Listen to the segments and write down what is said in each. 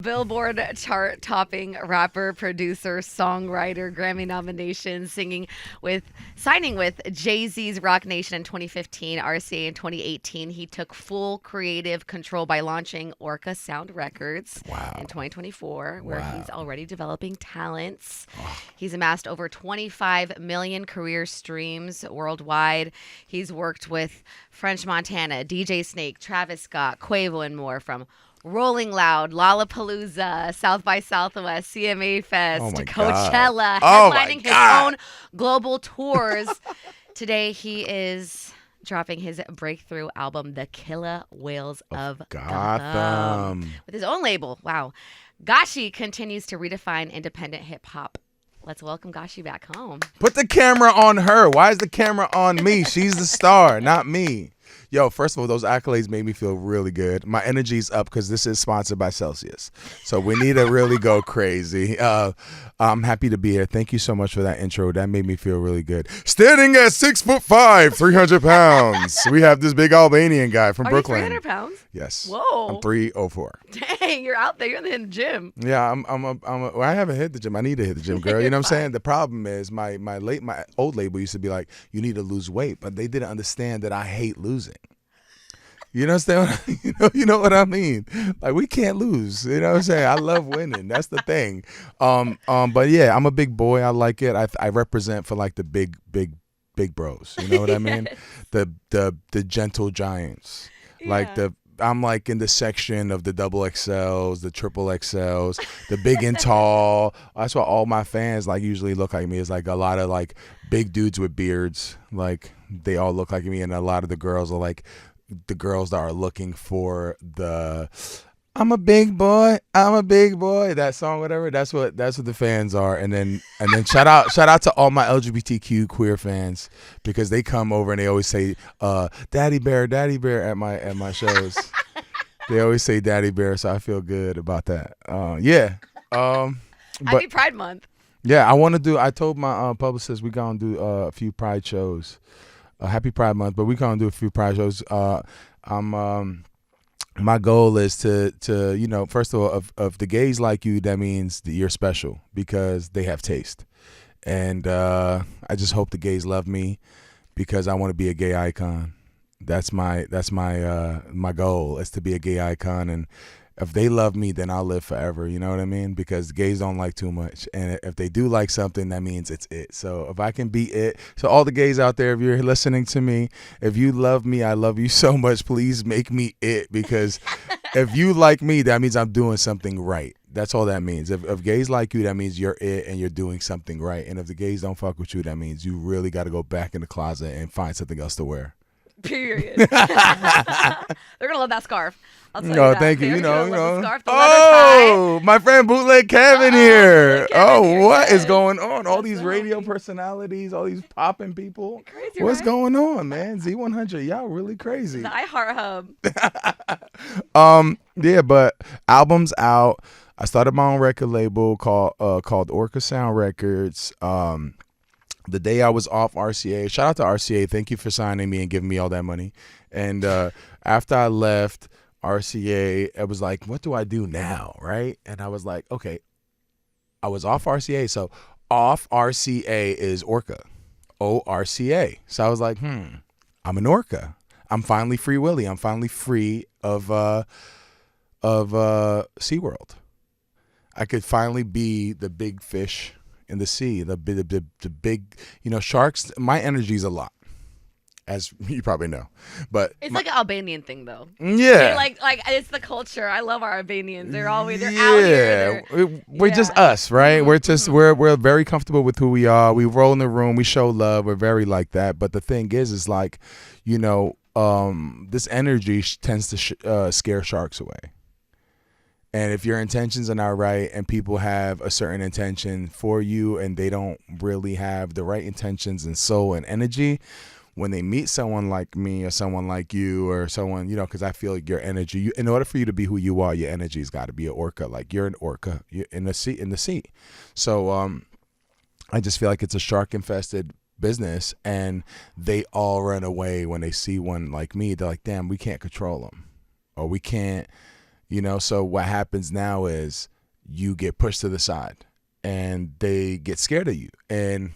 Billboard chart topping rapper, producer, songwriter, Grammy nominations, signing with Jay-Z's Rock Nation in 2015, RCA in 2018. He took full creative control by launching Orca Sound Records in Wow. 2024, where he's Wow. already developing talents. Oh, He's amassed over 25 million career streams worldwide. He's worked with French Montana, DJ Snake, Travis Scott, Quavo, and more, from Rolling Loud, Lollapalooza, South by Southwest, CMA oh Fest, my God. Coachella, Oh my headlining his God. own global tours. Today, he is dropping his breakthrough album, The Killer Whales of Gotham, Gotham. with his own label. Wow. Gashi continues to redefine independent hip hop. Let's welcome Gashi back home. Put the camera on her. Why is the camera on me? She's the star, not me. Yo, first of all, those accolades made me feel really good. My energy's up because this is sponsored by Celsius. So we need to really go crazy. I'm happy to be here. Thank you so much for that intro. That made me feel really good. Standing at 6'5", 300 pounds, we have this big Albanian guy from Are Brooklyn. you 300 pounds? Yes. Whoa. I'm 304. Dang, you're out there. You're in the gym. Yeah, well, I haven't hit the gym. I need to hit the gym, girl. You know what I'm saying? The problem is my old label used to be like, you need to lose weight, but they didn't understand that I hate losing. You understand? You know what I mean? Like, we can't lose. You know what I'm saying? I love winning. That's the thing. But yeah, I'm a big boy. I like it. I represent for like the big bros. You know what I mean? The gentle giants. Like I'm like in the section of the double XLs, the triple XLs, the big and tall. That's why all my fans like usually look like me. It's like a lot of like big dudes with beards. Like they all look like me, and a lot of the girls are like the girls that are looking for the I'm a big boy, that song, whatever. That's what the fans are. And then shout out to all my LGBTQ queer fans, because they come over and they always say daddy bear at my shows. They always say daddy bear, so I feel good about that. But Happy Pride Month. yeah, I told my publicist we gonna do a few pride shows. Happy Pride Month, but we gonna do a few pride shows. My goal is to first of all, if the gays like you, that means that you're special because they have taste, and I just hope the gays love me because I want to be a gay icon. That's my goal, is to be a gay icon, and if they love me, then I'll live forever. You know what I mean? Because gays don't like too much. And if they do like something, that means it's it. So if I can be it. So all the gays out there, if you're listening to me, if you love me, I love you so much. Please make me it. Because if you like me, that means I'm doing something right. That's all that means. If gays like you, that means you're it and you're doing something right. And if the gays don't fuck with you, that means you really got to go back in the closet and find something else to wear. Period. They're gonna love that scarf. I'll tell you No, that. thank you. They're You gonna know. love the scarf, the leather tie. Oh, my friend Bootleg Kevin here. Bootleg Kevin here, What is yes. going on? All That's these the radio homie. personalities, all these popping people. Crazy, What's right? going on, man? Z100, y'all really crazy. The iHeart Hub. Yeah, but album's out. I started my own record label called Orca Sound Records. The day I was off RCA, shout out to RCA. Thank you for signing me and giving me all that money. And after I left RCA, I was like, what do I do now, right? And I was like, okay, I was off RCA. So off RCA is Orca, ORCA. So I was like, I'm an Orca. I'm finally Free Willy. I'm finally free of SeaWorld. I could finally be the big fish in the sea, the big, sharks. My energy is a lot, as you probably know, but It's like an Albanian thing, though. yeah, Like it's the culture. I love our Albanians. They're out here. We're just us, right? We're very comfortable with who we are. We roll in the room, we show love. We're very like that. But the thing is like, this energy tends to scare sharks away. And if your intentions are not right and people have a certain intention for you and they don't really have the right intentions and soul and energy, when they meet someone like me or someone like you or someone, because I feel like your energy, in order for you to be who you are, your energy's got to be an orca. Like you're an orca in the sea. So I just feel like it's a shark infested business, and they all run away when they see one like me. They're like, damn, we can't control them, or we can't So what happens now is you get pushed to the side and they get scared of you. And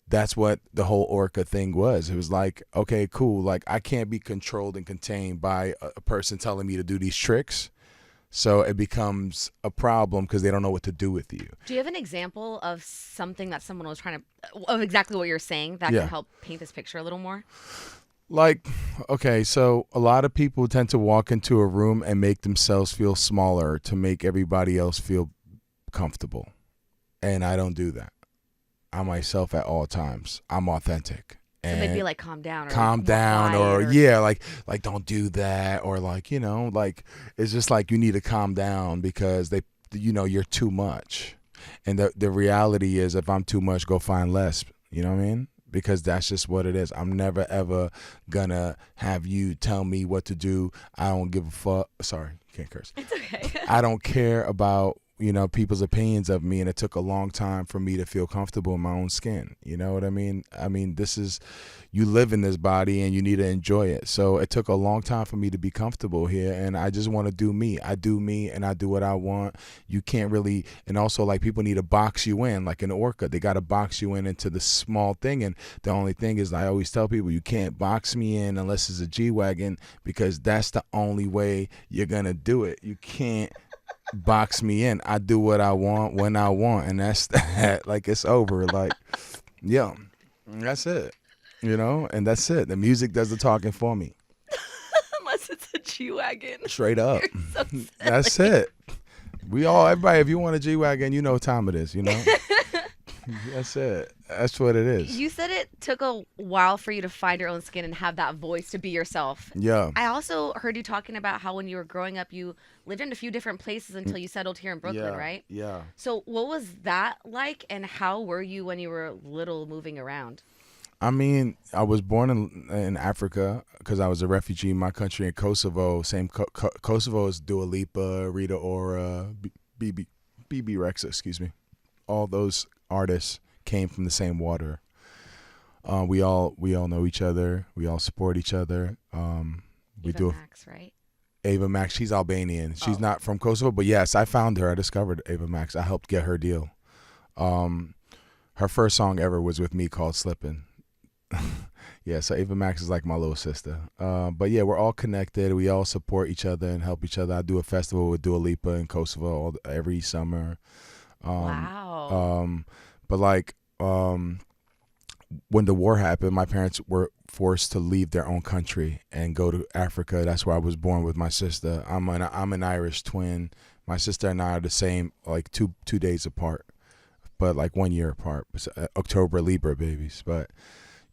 that's what the whole Orca thing was. It was like, okay, cool. Like, I can't be controlled and contained by a person telling me to do these tricks. So it becomes a problem because they don't know what to do with you. Do you have an example of something that someone was trying to, of exactly what you're saying that Yeah. can help paint this picture a little more? Like, okay, so a lot of people tend to walk into a room and make themselves feel smaller to make everybody else feel comfortable. And I don't do that. I'm myself at all times. I'm authentic. So they'd be like, calm down, or Calm like, down, quiet, or yeah, like don't do that, or like, like it's just like you need to calm down because you're too much. And the reality is, if I'm too much, go find less. You know what I mean? Because that's just what it is. I'm never ever gonna have you tell me what to do. I don't give a fuck. Sorry, you can't curse. It's okay. I don't care about people's opinions of me, and it took a long time for me to feel comfortable in my own skin. You know what I mean? This is, you live in this body and you need to enjoy it. So it took a long time for me to be comfortable here, and I just want to do me. I do me and I do what I want. You can't really, and also like people need to box you in, like an Orca. They got to box you in into the small thing, and the only thing is, I always tell people, you can't box me in unless it's a G-Wagon, because that's the only way you're gonna do it. You can't box me in. I do what I want when I want, and that's that. Like, it's over. Like, yeah, that's it. And that's it. The music does the talking for me. Unless it's a G-Wagon. Straight up. So silly. That's it. Everybody, if you want a G-Wagon, you know what time it is. That's it. That's what it is. You said it took a while for you to find your own skin and have that voice to be yourself. Yeah. I also heard you talking about how when you were growing up, you lived in a few different places until you settled here in Brooklyn, right? Yeah. So what was that like, and how were you when you were little moving around? I was born in Africa because I was a refugee in my country in Kosovo. Kosovo is Dua Lipa, Rita Ora, BB Rexa, excuse me. All those artists came from the same water. We all know each other. We all support each other. Ava Max, right? Ava Max, she's Albanian. She's Oh. not from Kosovo, but yes, I found her. I discovered Ava Max. I helped get her deal. Her first song ever was with me called Slippin'. Yeah, so Ava Max is like my little sister. But yeah, we're all connected. We all support each other and help each other. I do a festival with Dua Lipa in Kosovo every summer. Wow. But like, when the war happened, my parents were forced to leave their own country and go to Africa. That's where I was born with my sister. I'm an Irish twin. My sister and I are the same, like two days apart, but like 1 year apart. October Libra babies. But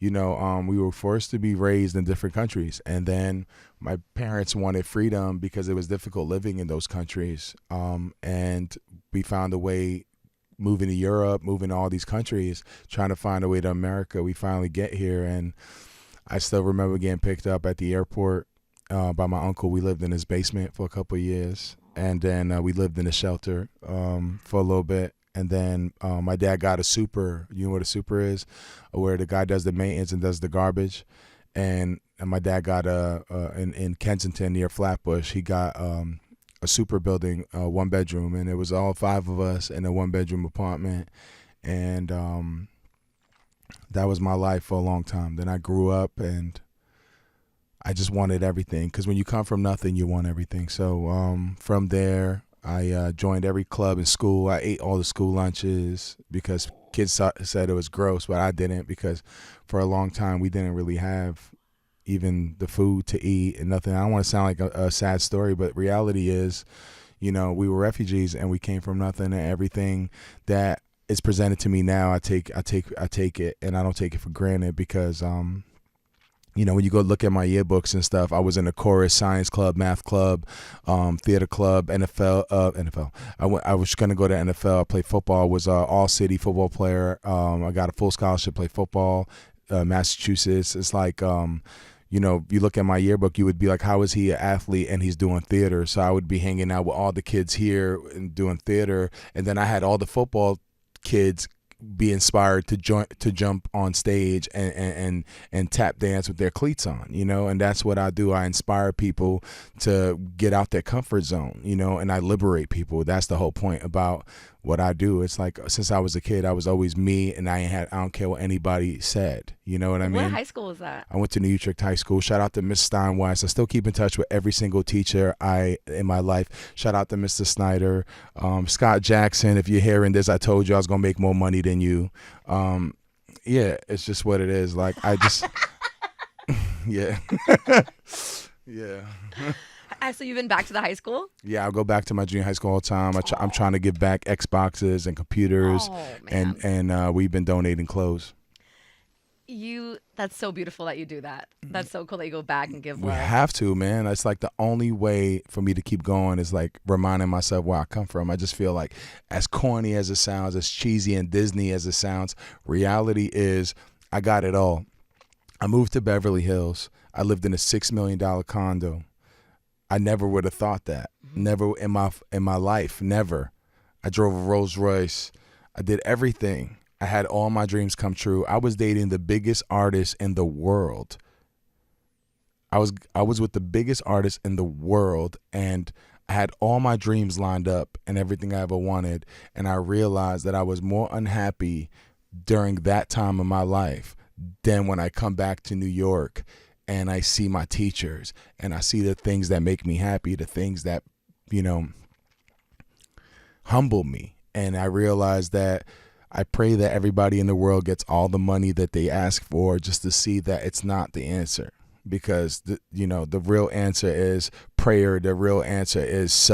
we were forced to be raised in different countries, and then my parents wanted freedom because it was difficult living in those countries. And we found a way, moving to Europe, moving to all these countries, trying to find a way to America. We finally get here, and I still remember getting picked up at the airport by my uncle. We lived in his basement for a couple of years, and then we lived in a shelter for a little bit. And then my dad got a super. You know what a super is? Where the guy does the maintenance and does the garbage. And my dad got in Kensington near Flatbush, he got a super building, 1 bedroom, and it was all 5 of us in a 1 bedroom apartment. And that was my life for a long time. Then I grew up and I just wanted everything, because when you come from nothing, you want everything. So from there, I joined every club in school. I ate all the school lunches because kids said it was gross, but I didn't, because for a long time we didn't really have even the food to eat and nothing. I don't want to sound like a sad story, but reality is, we were refugees and we came from nothing, and everything that is presented to me now, I take it, and I don't take it for granted, because when you go look at my yearbooks and stuff, I was in a chorus, science club, math club, theater club, NFL. I was going to go to NFL. I played football. I was an all-city football player. I got a full scholarship, play football, Massachusetts. It's like, you look at my yearbook, you would be like, how is he an athlete and he's doing theater? So I would be hanging out with all the kids here and doing theater. And then I had all the football kids be inspired to jump on stage and tap dance with their cleats on, and that's what I do. I inspire people to get out their comfort zone, and I liberate people. That's the whole point about what I do. It's like since I was a kid, I was always me, and I don't care what anybody said. You know what I mean? What high school was that? I went to New Utrecht High School. Shout out to Miss Steinweiss. I still keep in touch with every single teacher in my life. Shout out to Mr. Snyder, Scott Jackson. If you're hearing this, I told you I was gonna make more money than you. Yeah, it's just what it is. Like I just, yeah, yeah. So you've been back to the high school? Yeah, I'll go back to my junior high school all the time. I'm trying to give back Xboxes and computers, and we've been donating clothes. That's so beautiful that you do that. That's so cool that you go back and give We love. have to, man. It's like the only way for me to keep going is like reminding myself where I come from. I just feel like as corny as it sounds, as cheesy and Disney as it sounds, reality is I got it all. I moved to Beverly Hills. I lived in a $6 million condo. I never would have thought that. Never in my life, never. I drove a Rolls Royce. I did everything. I had all my dreams come true. I was dating the biggest artist in the world. I was with the biggest artist in the world, and I had all my dreams lined up and everything I ever wanted. And I realized that I was more unhappy during that time of my life than when I come back to New York and I see my teachers and I see the things that make me happy, the things that, humble me. And I realized that I pray that everybody in the world gets all the money that they ask for, just to see that it's not the answer. Because the real answer is prayer. The real answer is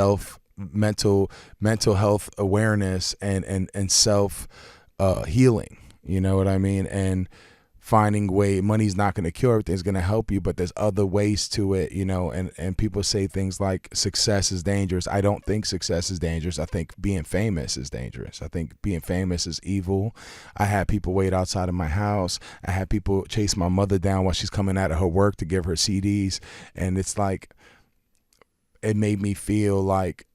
mental health awareness and self healing. You know what I mean? And finding money's not going to cure everything. It's going to help you, but there's other ways to it, and people say things like success is dangerous. I don't think success is dangerous. I think being famous is dangerous. I think being famous is evil. I had people wait outside of my house. I had people chase my mother down while she's coming out of her work to give her CDs. And it's like, it made me feel like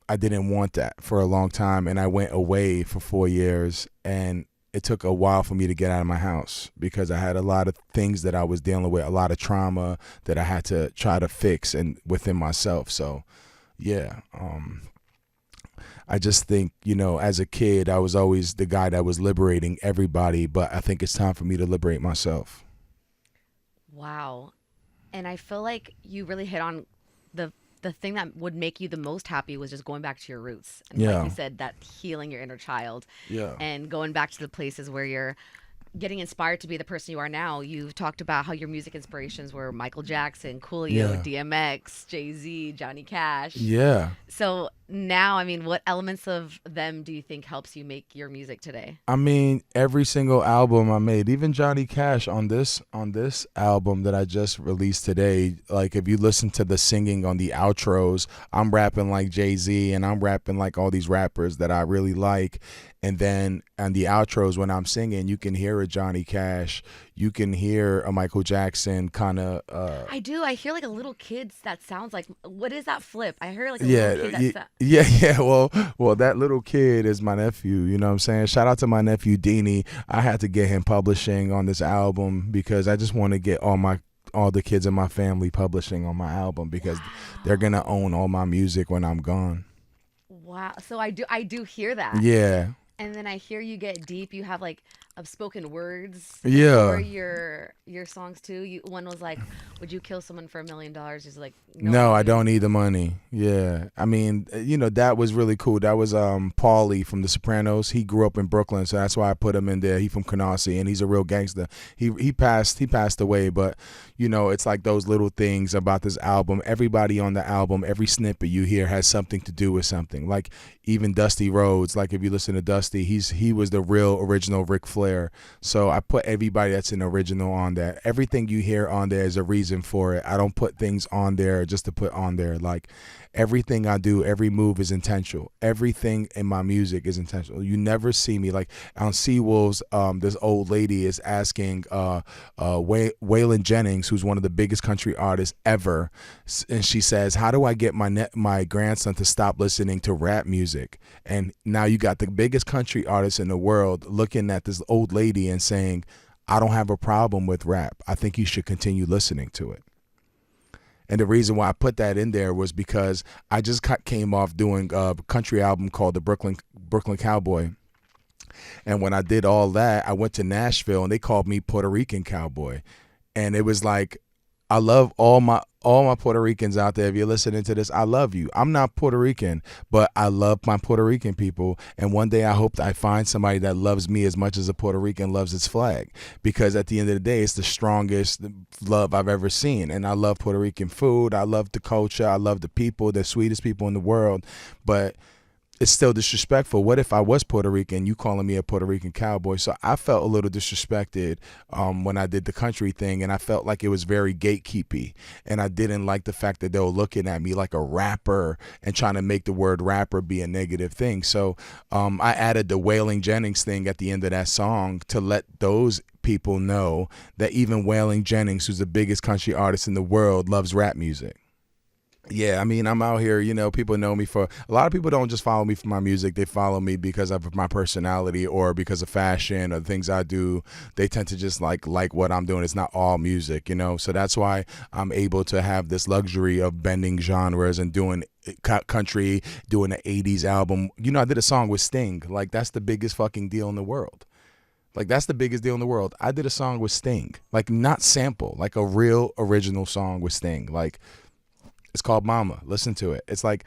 I didn't want that for a long time. And I went away for 4 years, and it took a while for me to get out of my house because I had a lot of things that I was dealing with, a lot of trauma that I had to try to fix and within myself. So, yeah, I just think, as a kid, I was always the guy that was liberating everybody, but I think it's time for me to liberate myself. Wow. And I feel like you really hit on the thing that would make you the most happy was just going back to your roots. And like you said, that healing your inner child. Yeah. And going back to the places where you're getting inspired to be the person you are now. You've talked about how your music inspirations were Michael Jackson, Coolio, DMX, Jay-Z, Johnny Cash. Yeah. So now, what elements of them do you think helps you make your music today? Every single album I made, even Johnny Cash on this album that I just released today, like if you listen to the singing on the outros, I'm rapping like Jay-Z and I'm rapping like all these rappers that I really like. And then on the outros when I'm singing, you can hear a Johnny Cash, you can hear a Michael Jackson kind of. I do. I hear like a little kid that sounds like, what is that flip? I hear like a little kid that Yeah. Well, that little kid is my nephew. You know what I'm saying? Shout out to my nephew Deanie. I had to get him publishing on this album because I just want to get all the kids in my family publishing on my album because they're gonna own all my music when I'm gone. Wow. So I do hear that. Yeah. And then I hear you get deep. You have like spoken words for your songs too. One was like, "Would you kill someone for $1 million?" He's like, "No, I don't need the money." Yeah, that was really cool. That was Paulie from The Sopranos. He grew up in Brooklyn, so that's why I put him in there. He from Canarsie, and he's a real gangster. He passed away, but it's like those little things about this album. Everybody on the album, every snippet you hear has something to do with something. Like even Dusty Rhodes. Like if you listen to Dusty, he was the real original Ric Flair. clear. So I put everybody that's an original on there. Everything you hear on there is a reason for it. I don't put things on there just to put on there. Like everything I do, every move is intentional. Everything in my music is intentional. You never see me like on Seawolves. This old lady is asking Waylon Jennings, who's one of the biggest country artists ever, and she says, "How do I get my grandson to stop listening to rap music?" And now you got the biggest country artist in the world looking at this old lady and saying, "I don't have a problem with rap. I think you should continue listening to it." And the reason why I put that in there was because I just came off doing a country album called the Brooklyn Cowboy. And when I did all that, I went to Nashville and they called me Puerto Rican Cowboy. And it was like, I love all my Puerto Ricans out there. If you're listening to this, I love you. I'm not Puerto Rican, but I love my Puerto Rican people. And one day I hope that I find somebody that loves me as much as a Puerto Rican loves its flag. Because at the end of the day, it's the strongest love I've ever seen. And I love Puerto Rican food. I love the culture. I love the people, the sweetest people in the world. But it's still disrespectful. What if I was Puerto Rican, you calling me a Puerto Rican cowboy? So I felt a little disrespected when I did the country thing, and I felt like it was very gatekeepy. And I didn't like the fact that they were looking at me like a rapper and trying to make the word rapper be a negative thing. So I added the Waylon Jennings thing at the end of that song to let those people know that even Waylon Jennings, who's the biggest country artist in the world, loves rap music. Yeah, I mean, I'm out here, you know, people know me for, a lot of people don't just follow me for my music. They follow me because of my personality or because of fashion or the things I do. They tend to just like what I'm doing. It's not all music, you know, so that's why I'm able to have this luxury of bending genres and doing country, doing an 80s album. You know, I did a song with Sting. Like, that's the biggest fucking deal in the world. Like, that's the biggest deal in the world. I did a song with Sting, like not sample, like a real original song with Sting. Like, it's called Mama. Listen to it. It's like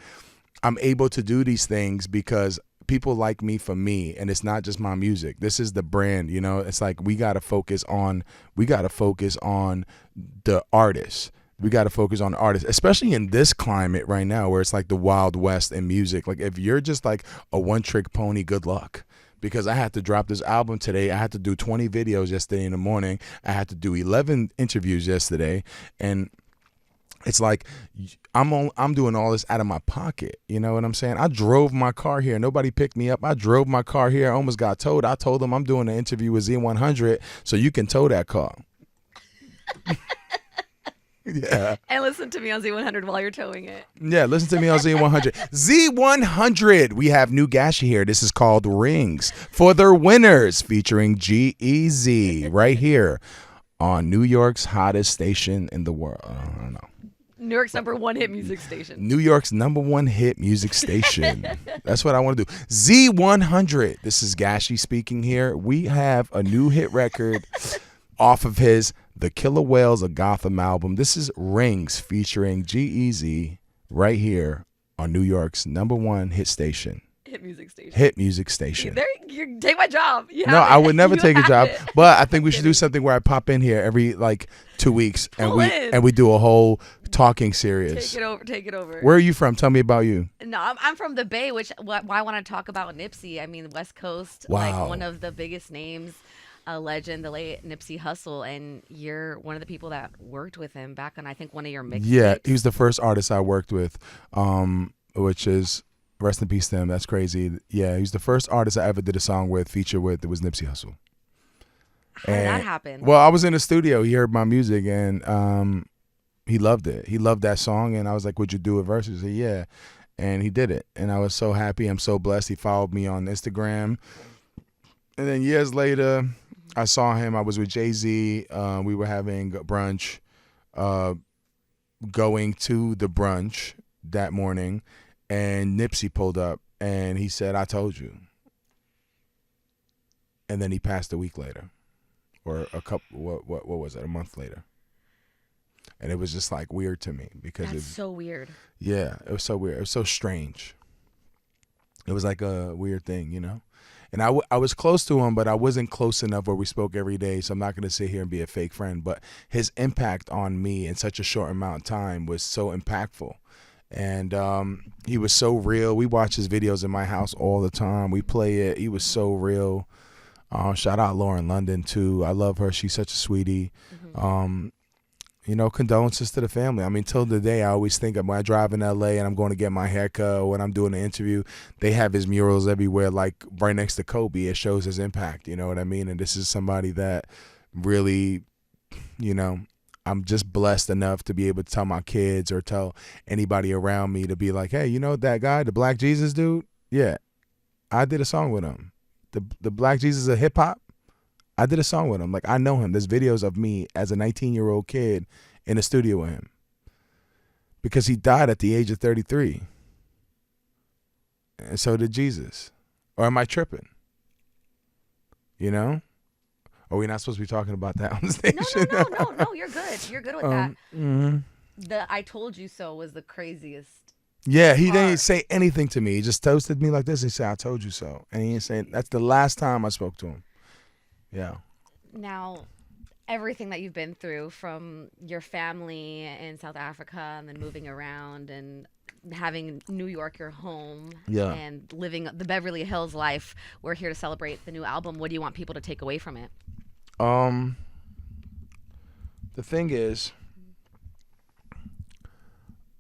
I'm able to do these things because people like me for me, and it's not just my music. This is the brand, you know. It's like we got to focus on the artists. We got to focus on the artists, especially in this climate right now where it's like the Wild West in music. Like if you're just like a one-trick pony, good luck. Because I had to drop this album today. I had to do 20 videos yesterday in the morning. I had to do 11 interviews yesterday, and it's like I'm doing all this out of my pocket. You know what I'm saying? I drove my car here. Nobody picked me up. I drove my car here. I almost got towed. I told them I'm doing an interview with Z100, so you can tow that car. Yeah. And listen to me on Z100 while you're towing it. Yeah, listen to me on Z100. Z100. We have new Gashi here. This is called Rings for the Winners, featuring G-Eazy right here on New York's hottest station in the world. I don't know. New York's #1 hit music station. New York's #1 hit music station. That's what I want to do. Z100. This is Gashi speaking here. We have a new hit record off of his The Killer Whales of Gotham album. This is Rings featuring G-Eazy right here on New York's #1 hit station. Hit music station. Hit music station. You take my job. No, I would never take a job. But I think we should do something where I pop in here every like 2 weeks and we do a whole talking series. Take it over. Where are you from? Tell me about you. No, I'm from the Bay, which why I want to talk about Nipsey. I mean, West Coast, Wow. like one of the biggest names, a legend, the late Nipsey Hussle, and you're one of the people that worked with him back on, I think, one of your mixtapes. Yeah, he was the first artist I worked with, which is, rest in peace to him. That's crazy. Yeah, he was the first artist I ever did a song with, feature with. It was Nipsey Hussle. How did that happen? Well, I was in the studio. He heard my music, and he loved it. He loved that song, and I was like, would you do a verse? He said, yeah. And he did it, and I was so happy. I'm so blessed. He followed me on Instagram. And then years later, I saw him. I was with Jay-Z. We were having brunch, going to the brunch that morning, and Nipsey pulled up, and he said, I told you. And then he passed a week later, or a couple, what was it, a month later. And it was just like weird to me because That's so weird. Yeah, it was so weird. It was so strange. It was like a weird thing, you know? And I was close to him, but I wasn't close enough where we spoke every day, so I'm not going to sit here and be a fake friend. But his impact on me in such a short amount of time was so impactful. And he was so real. We watch his videos in my house all the time. We play it. He was so real. Shout out Lauren London too. I love her. She's such a sweetie. Um, condolences to the family. I mean, till the day, I always think of when I drive in LA and I'm going to get my haircut or when I'm doing an interview, they have his murals everywhere, like right next to Kobe. It shows his impact. You know what I mean? And this is somebody that really, I'm just blessed enough to be able to tell my kids or tell anybody around me to be like, hey, you know that guy, the Black Jesus dude? Yeah, I did a song with him. The Black Jesus of hip hop. I did a song with him. Like, I know him. There's videos of me as a 19-year-old kid in the studio with him because he died at the age of 33. And so did Jesus. Or am I tripping? Are we not supposed to be talking about that on the station? No. You're good. You're good with that. The "I told you so" was the craziest. Yeah, he didn't say anything to me. He just toasted me like this. He said, "I told you so," and he didn't say. That's the last time I spoke to him. Yeah. Now, everything that you've been through, from your family in South Africa and then moving around and having New York your home, and living the Beverly Hills life, we're here to celebrate the new album. What do you want people to take away from it? The thing is,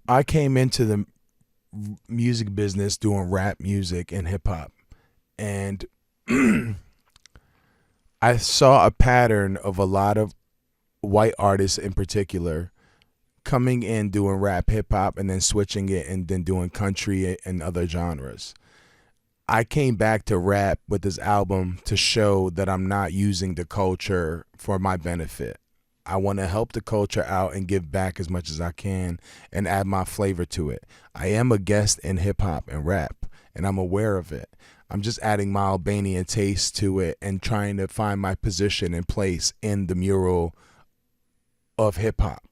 I came into the music business doing rap music and hip hop, and I saw a pattern of a lot of white artists in particular coming in doing rap, hip hop, and then switching it and then doing country and other genres. I came back to rap with this album to show that I'm not using the culture for my benefit. I want to help the culture out and give back as much as I can and add my flavor to it. I am a guest in hip hop and rap, and I'm aware of it. I'm just adding my Albanian taste to it and trying to find my position and place in the mural of hip hop.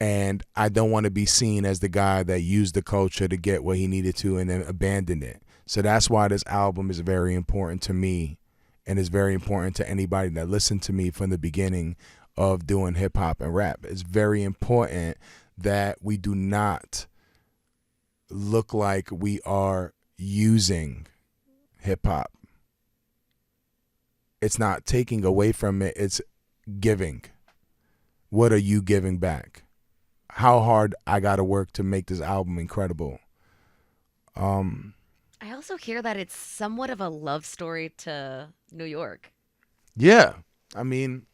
And I don't want to be seen as the guy that used the culture to get what he needed to and then abandoned it. So that's why this album is very important to me, and is very important to anybody that listened to me from the beginning of doing hip hop and rap. It's very important that we do not look like we are using hip hop. It's not taking away from it, it's giving. What are you giving back? How hard I got to work to make this album incredible. I also hear that it's somewhat of a love story to New York. Yeah. I mean,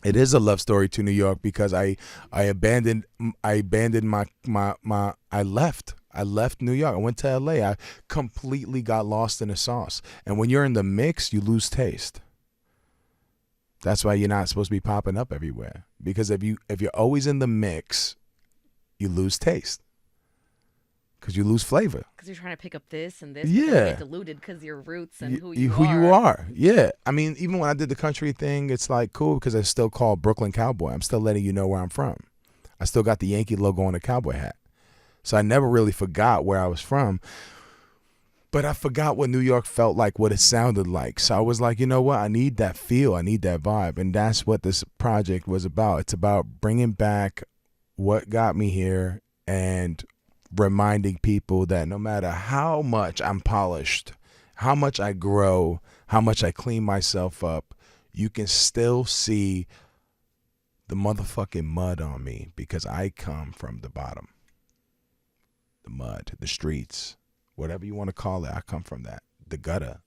it is a love story to New York because I left. I left New York. I went to LA. I completely got lost in the sauce. And when you're in the mix, you lose taste. That's why you're not supposed to be popping up everywhere. Because if you're always in the mix, you lose taste. Because you lose flavor. Because you're trying to pick up this and this. Yeah. You get diluted because your roots and who you are. Yeah. I mean, even when I did the country thing, it's like cool because I still call Brooklyn Cowboy. I'm still letting you know where I'm from. I still got the Yankee logo on the cowboy hat. So I never really forgot where I was from. But I forgot what New York felt like, what it sounded like. So I was like, you know what? I need that feel. I need that vibe. And that's what this project was about. It's about bringing back what got me here and reminding people that no matter how much I'm polished, how much I grow, how much I clean myself up, you can still see the motherfucking mud on me because I come from the bottom. The mud, the streets, whatever you want to call it, I come from that. The gutter.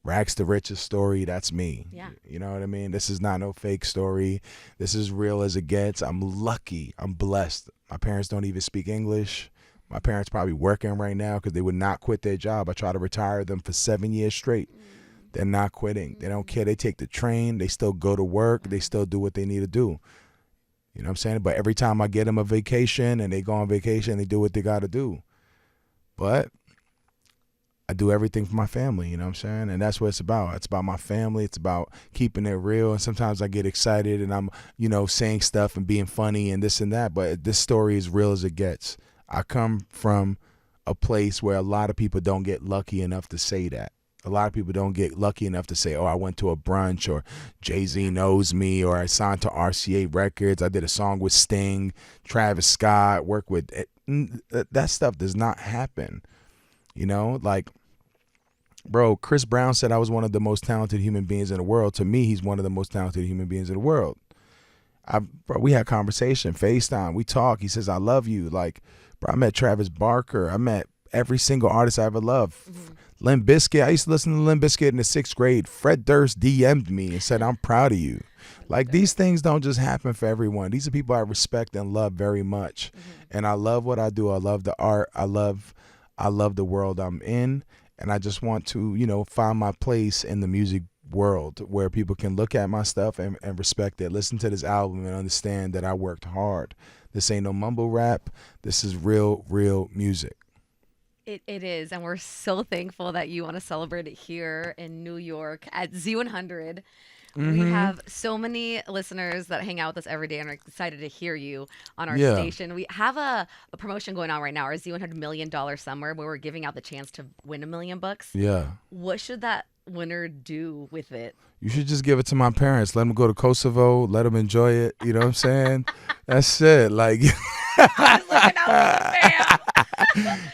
Rags to riches story, that's me. Yeah. You know what I mean? This is not no fake story. This is real as it gets. I'm lucky. I'm blessed. My parents don't even speak English. My parents probably working right now because they would not quit their job. I tried to retire them for 7 years straight. They're not quitting. They don't care. They take the train. They still go to work. They still do what they need to do. You know what I'm saying? But every time I get them a vacation and they go on vacation, they do what they got to do. But I do everything for my family, you know what I'm saying? And that's what it's about. It's about my family. It's about keeping it real. And sometimes I get excited and I'm, saying stuff and being funny and this and that. But this story is real as it gets. I come from a place where a lot of people don't get lucky enough to say that. A lot of people don't get lucky enough to say, oh, I went to a brunch, or Jay-Z knows me, or I signed to RCA Records. I did a song with Sting, Travis Scott, work with that stuff does not happen. Like Bro, Chris Brown said I was one of the most talented human beings in the world. To me, he's one of the most talented human beings in the world. Bro, we had conversation, FaceTime, we talk. He says, I love you. Like, bro, I met Travis Barker. I met every single artist I ever loved. Limp Bizkit. I used to listen to Limp Bizkit in the 6th grade. Fred Durst DM'd me and said, I'm proud of you. Like, these things don't just happen for everyone. These are people I respect and love very much. And I love what I do. I love the art. I love the world I'm in. And I just want to, you know, find my place in the music world where people can look at my stuff and respect it. Listen to this album and understand that I worked hard. This ain't no mumble rap. This is real music. It is, and we're so thankful that you want to celebrate it here in New York at Z100. We have so many listeners that hang out with us every day and are excited to hear you on our station. We have a promotion going on right now, our Z100 $1 million summer, where we're giving out the chance to win $1 million. Yeah. What should that winner do with it? You should just give it to my parents. Let them go to Kosovo. Let them enjoy it. You know what I'm saying? That's it. Like, I was looking out for the fam.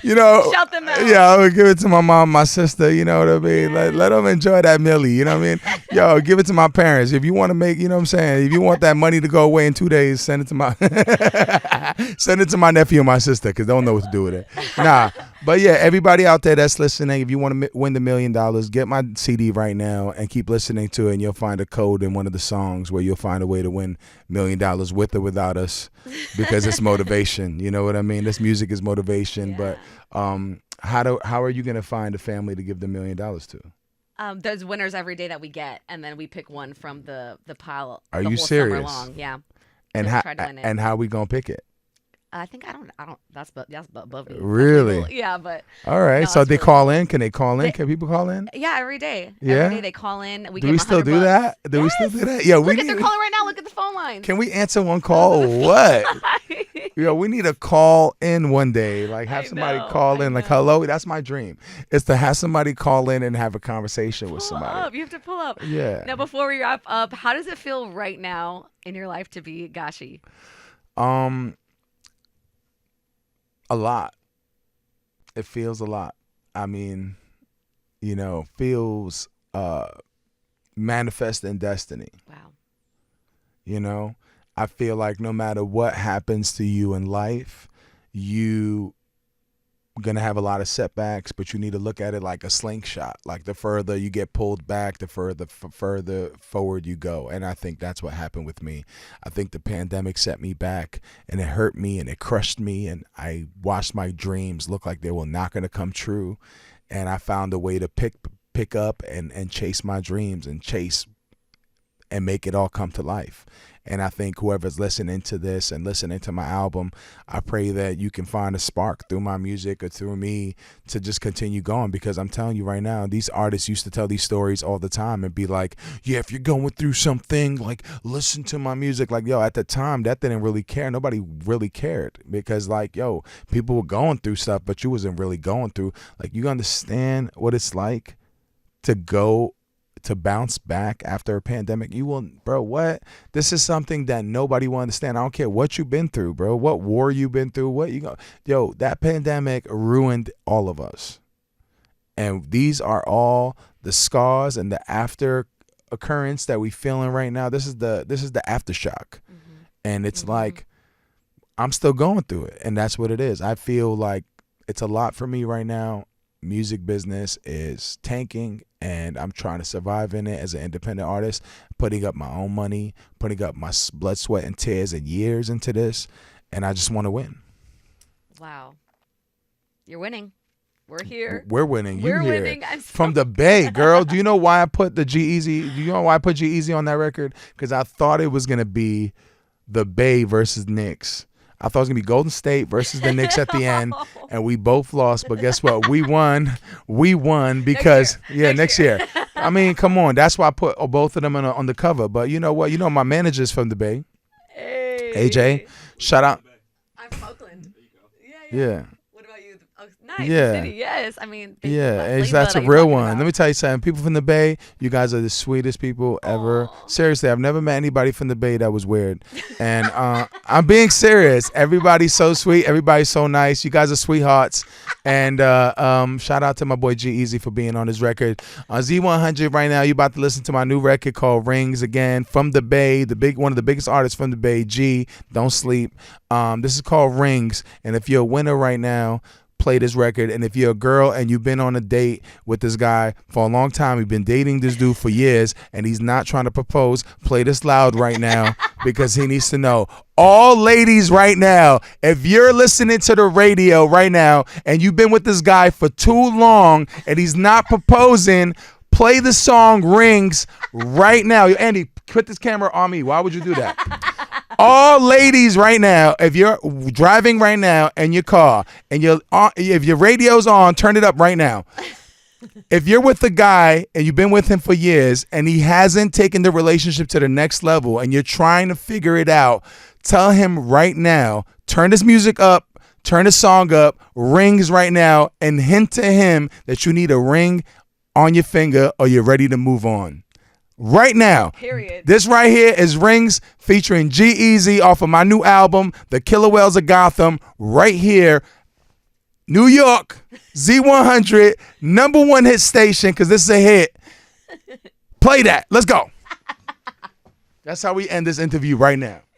You know, Shout them out. Yeah, I would give it to my mom, my sister. You know what I mean? Let them enjoy that millie. You know what I mean? Yo, give it to my parents. If you want to make, you know what I'm saying? If you want that money to go away in 2 days, send it to my send it to my nephew and my sister because they don't know what to do with it. Nah, but yeah, everybody out there that's listening, if you want to win the $1 million, get my CD right now and keep listening to it, and you'll find a code in one of the songs where you'll find a way to win $1 million with or without us, because it's motivation. You know what I mean? This music is motivation. But how are you gonna find a family to give the $1 million to? There's winners every day that we get, and then we pick one from the pile. Are the you whole serious? Summer long. Yeah. And how we gonna pick it? I think I don't. That's above me. Really? Yeah, but. All right. No, So they really call cool. in. Can they call in? Can people call in? Yeah, every day. Yeah? Every day they call in. Do we still do that? Do we still do that? Yeah, Look at they're calling right now. Look at the phone lines. Can we answer one call or what? Yo, we need a call in one day. Like have somebody call in. Like, hello. That's my dream. It's to have somebody call in and have a conversation with somebody. Pull up. You have to pull up. Yeah. Now, before we wrap up, how does it feel right now in your life to be Gashi? A lot. It feels a lot. I mean, you know, feels manifest in destiny. Wow. You know, I feel like no matter what happens to you in life, you gonna have a lot of setbacks, but you need to look at it like a slingshot. Like the further you get pulled back, the further forward you go. And I think that's what happened with me. I think the pandemic set me back, and it hurt me, and it crushed me, and I watched my dreams look like they were not gonna come true. And I found a way to pick up and chase my dreams and chase and make it all come to life. And I think whoever's listening to this and listening to my album, I pray that you can find a spark through my music or through me to just continue going. Because I'm telling you right now, these artists used to tell these stories all the time and be like, yeah, if you're going through something, like, listen to my music. Like, yo, at the time, that didn't really care. Nobody really cared because, like, yo, people were going through stuff, but you wasn't really going through. Like, you understand what it's like to bounce back after a pandemic? You will, bro, what? This is something that nobody will understand. I don't care what you've been through, bro, what war you've been through, yo, that pandemic ruined all of us. And these are all the scars and the after occurrence that we feeling right now. This is the aftershock. And it's like, I'm still going through it. And that's what it is. I feel like it's a lot for me right now. Music business is tanking, and I'm trying to survive in it as an independent artist, putting up my own money, putting up my blood, sweat, and tears and years into this, and I just want to win. Wow. You're winning. We're here. We're winning. We're here. winning. From the Bay, girl. Do you know why I put the G-Eazy? Do you know why I put G-Eazy on that record? Because I thought it was going to be the Bay versus Knicks. I thought it was going to be Golden State versus the Knicks at the end, and we both lost. But guess what? We won. We won because, next year. I mean, come on. That's why I put both of them on the cover. But you know what? You know my manager's from the Bay. Hey. AJ. Shout out. I'm from Oakland. Yeah. What about you? Oh, Nice. The Yeah. city, yes. I mean, Yeah, label that's a that you're real talking one. about. Let me tell you something. People from the Bay, you guys are the sweetest people ever. Aw. Seriously, I've never met anybody from the Bay that was weird. And I'm being serious. Everybody's so sweet. Everybody's so nice. You guys are sweethearts. And shout out to my boy G-Eazy for being on his record. On Z100 right now, you about to listen to my new record called Rings again from the Bay. One of the biggest artists from the Bay, G. Don't sleep. This is called Rings. And if you're a winner right now, play this record. And if you're a girl and you've been on a date with this guy for a long time, you've been dating this dude for years and he's not trying to propose, play this loud right now because he needs to know. All ladies right now, if you're listening to the radio right now and you've been with this guy for too long and he's not proposing, play the song Rings right now. Yo, Andy, put this camera on me. Why would you do that? All ladies right now, if you're driving right now in your car and if your radio's on, turn it up right now. If you're with a guy and you've been with him for years and he hasn't taken the relationship to the next level and you're trying to figure it out, tell him right now, turn this music up, turn the song up, Rings right now, and hint to him that you need a ring on your finger or you're ready to move on. Right now. Period. This right here is Rings featuring G-Eazy off of my new album, The Killer Whales of Gotham, right here. New York, Z100, #1 hit station, because this is a hit. Play that. Let's go. That's how we end this interview right now.